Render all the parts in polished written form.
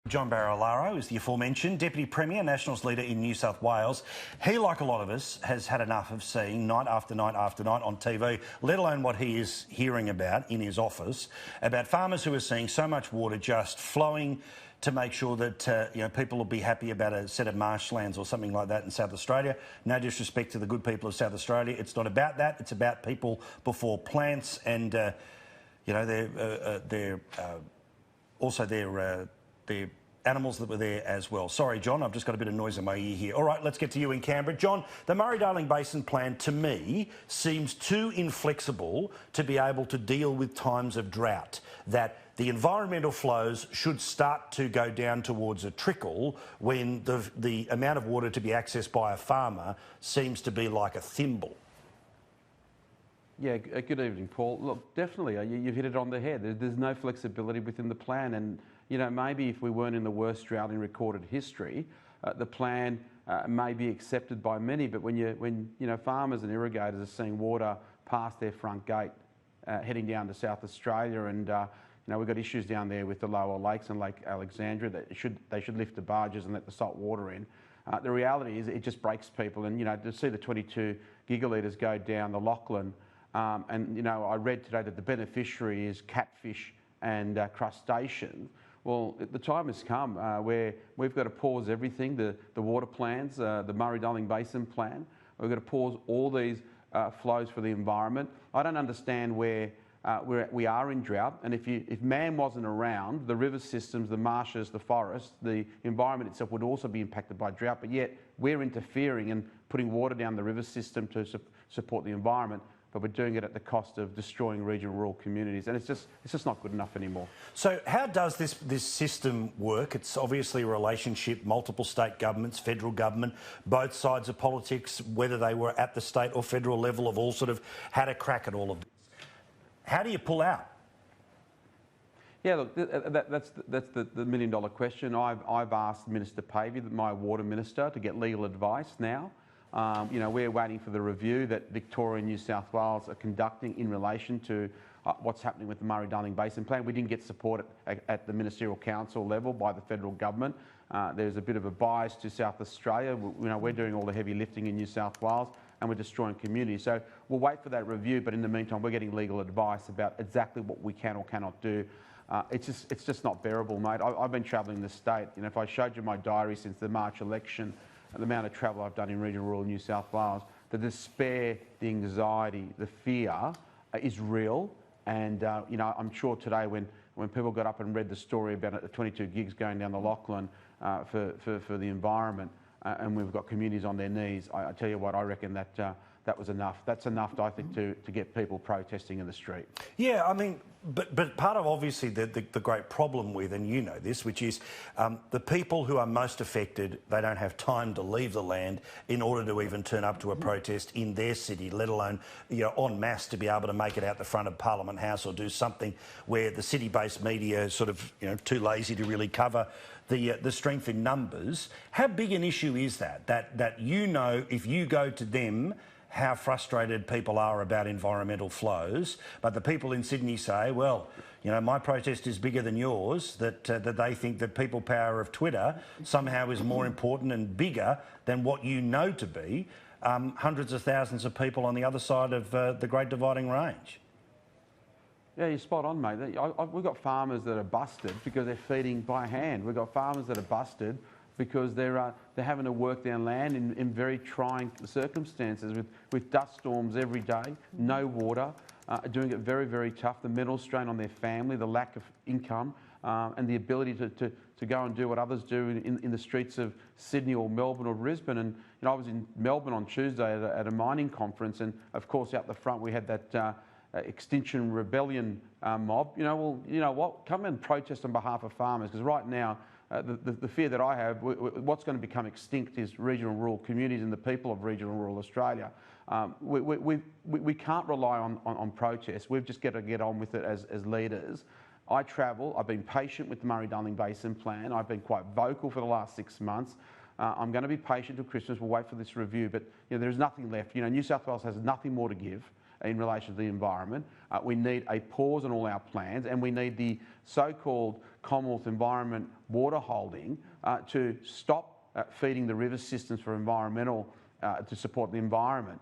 John Barilaro is the aforementioned Deputy Premier, Nationals leader in New South Wales. He, like a lot of us, has had enough of seeing night after night after night on TV, let alone what he is hearing about in his office, about farmers who are seeing so much water just flowing to make sure that people will be happy about a set of marshlands or something like that in South Australia. No disrespect to the good people of South Australia. It's not about that. It's about people before plants and, also their animals that were there as well. Sorry, John, I've just got a bit of noise in my ear here. All right, let's get to you in Canberra. John, the Murray-Darling Basin Plan, to me, seems too inflexible to be able to deal with times of drought, that the environmental flows should start to go down towards a trickle when the amount of water to be accessed by a farmer seems to be like a thimble. Yeah, good evening, Paul. Look, definitely, you've hit it on the head. There's no flexibility within the plan, and maybe if we weren't in the worst drought in recorded history, the plan may be accepted by many. But when farmers and irrigators are seeing water past their front gate, heading down to South Australia, and we've got issues down there with the lower lakes and Lake Alexandria that they should lift the barges and let the salt water in. The reality is it just breaks people, and to see the 22 gigalitres go down the Lachlan. I read today that the beneficiary is catfish and crustaceans. Well, the time has come where we've got to pause everything, the water plans, the Murray-Darling Basin Plan. We've got to pause all these flows for the environment. I don't understand where we are in drought, and if man wasn't around, the river systems, the marshes, the forests, the environment itself would also be impacted by drought, but yet we're interfering and putting water down the river system to support the environment. But we're doing it at the cost of destroying regional rural communities, and it's just not good enough anymore. So how does this system work? It's obviously a relationship, multiple state governments, federal government, both sides of politics, whether they were at the state or federal level, have all sort of had a crack at all of this. How do you pull out? Yeah, look, that's the million-dollar question. I've asked Minister Pavey, my water minister, to get legal advice now. We're waiting for the review that Victoria and New South Wales are conducting in relation to what's happening with the Murray-Darling Basin Plan. We didn't get support at the Ministerial Council level by the federal government. There's a bit of a bias to South Australia. We're doing all the heavy lifting in New South Wales, and we're destroying communities. So we'll wait for that review, but in the meantime, we're getting legal advice about exactly what we can or cannot do. It's just not bearable, mate. I've been travelling the state. If I showed you my diary since the March election, the amount of travel I've done in regional rural New South Wales, the despair, the anxiety, the fear is real. And, I'm sure today when people got up and read the story about the 22 gigs going down the Lachlan for the environment, and we've got communities on their knees, I tell you what, I reckon that was enough. That's enough, I think, to get people protesting in the street. Yeah, I mean, but part of obviously the great problem with, and you know this, which is the people who are most affected, they don't have time to leave the land in order to even turn up to a protest in their city, let alone en masse to be able to make it out the front of Parliament House or do something where the city-based media is sort of too lazy to really cover the strength in numbers. How big an issue is that if you go to them, how frustrated people are about environmental flows, but the people in Sydney say, well, my protest is bigger than yours, that they think that people power of Twitter somehow is more important and bigger than what you know to be hundreds of thousands of people on the other side of the Great Dividing Range. Yeah, you're spot on, mate. We've got farmers that are busted because they're feeding by hand. We've got farmers that are busted because they're having to work their land in very trying circumstances with dust storms every day, no water, doing it very, very tough, the mental strain on their family, the lack of income, and the ability to go and do what others do in the streets of Sydney or Melbourne or Brisbane. And I was in Melbourne on Tuesday at a mining conference, and of course out the front we had that Extinction Rebellion mob. Well, you know what? Come and protest on behalf of farmers, because right now the fear that I have, what's going to become extinct is regional rural communities and the people of regional rural Australia. We can't rely on protests. We've just got to get on with it as leaders. I travel. I've been patient with the Murray-Darling Basin Plan. I've been quite vocal for the last 6 months. I'm going to be patient till Christmas. We'll wait for this review, but there's nothing left. New South Wales has nothing more to give in relation to the environment. We need a pause on all our plans, and we need the so-called Commonwealth Environment water holding to stop feeding the river systems for environmental, to support the environment.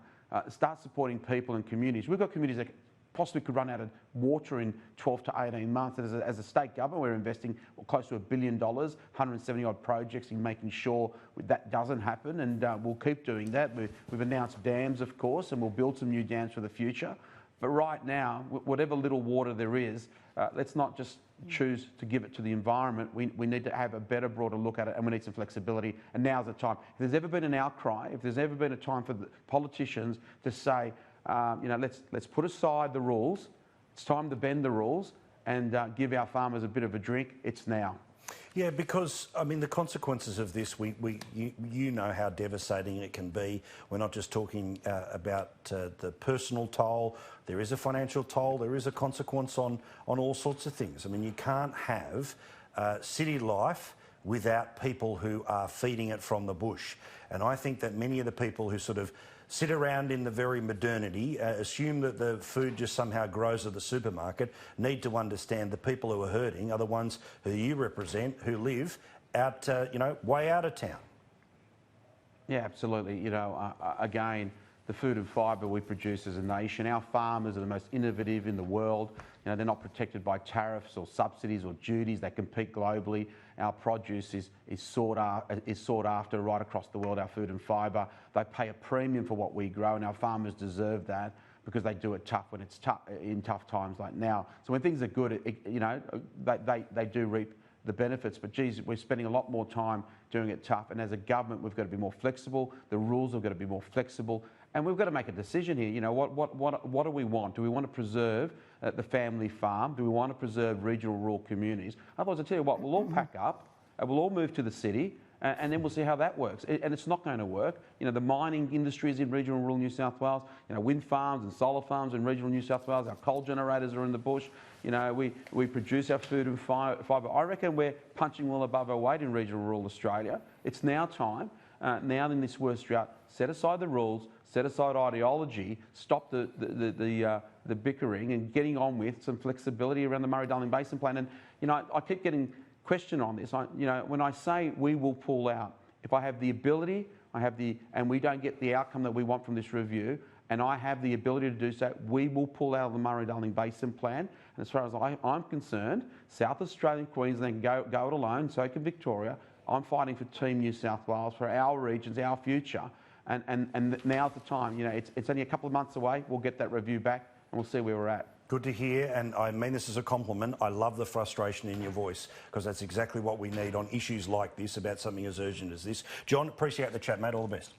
Start supporting people and communities. We've got communities that possibly could run out of water in 12 to 18 months. And as a state government, we're investing close to $1 billion, 170 odd projects in making sure that doesn't happen, and we'll keep doing that. We've announced dams, of course, and we'll build some new dams for the future. But right now, whatever little water there is, let's not just choose to give it to the environment. We need to have a better, broader look at it, and we need some flexibility. And now's the time. If there's ever been an outcry, if there's ever been a time for the politicians to say, let's put aside the rules, it's time to bend the rules and give our farmers a bit of a drink, it's now. Yeah, because, I mean, the consequences of this, you know how devastating it can be. We're not just talking about the personal toll. There is a financial toll. There is a consequence on all sorts of things. I mean, you can't have city life without people who are feeding it from the bush. And I think that many of the people who sort of sit around in the very modernity, assume that the food just somehow grows at the supermarket, need to understand the people who are hurting are the ones who you represent, who live out, way out of town. Yeah, absolutely. Again, the food and fibre we produce as a nation, our farmers are the most innovative in the world. They're not protected by tariffs or subsidies or duties. They compete globally. Our produce is sought after right across the world, our food and fibre. They pay a premium for what we grow, and our farmers deserve that because they do it tough when it's tough, in tough times like now. So when things are good, they do reap the benefits. But geez, we're spending a lot more time doing it tough. And as a government, we've got to be more flexible. The rules have got to be more flexible. And we've got to make a decision here. What do we want? Do we want to preserve the family farm? Do we want to preserve regional rural communities? Otherwise, I tell you what, we'll all pack up and we'll all move to the city, and then we'll see how that works. And it's not going to work. The mining industries in regional rural New South Wales, wind farms and solar farms in regional New South Wales, our coal generators are in the bush. We produce our food and fibre. I reckon we're punching well above our weight in regional rural Australia. It's now time, now in this worst drought, set aside the rules, set aside ideology, stop the bickering, and getting on with some flexibility around the Murray-Darling Basin Plan. And I keep getting questioned on this. When I say we will pull out, if I have the ability, and we don't get the outcome that we want from this review, and I have the ability to do so, we will pull out of the Murray-Darling Basin Plan. And as far as I'm concerned, South Australia and Queensland can go it alone, so can Victoria. I'm fighting for Team New South Wales, for our regions, our future. And now's the time. It's only a couple of months away. We'll get that review back and we'll see where we're at. Good to hear, and I mean this as a compliment. I love the frustration in your voice, because that's exactly what we need on issues like this, about something as urgent as this. John, appreciate the chat, mate. All the best.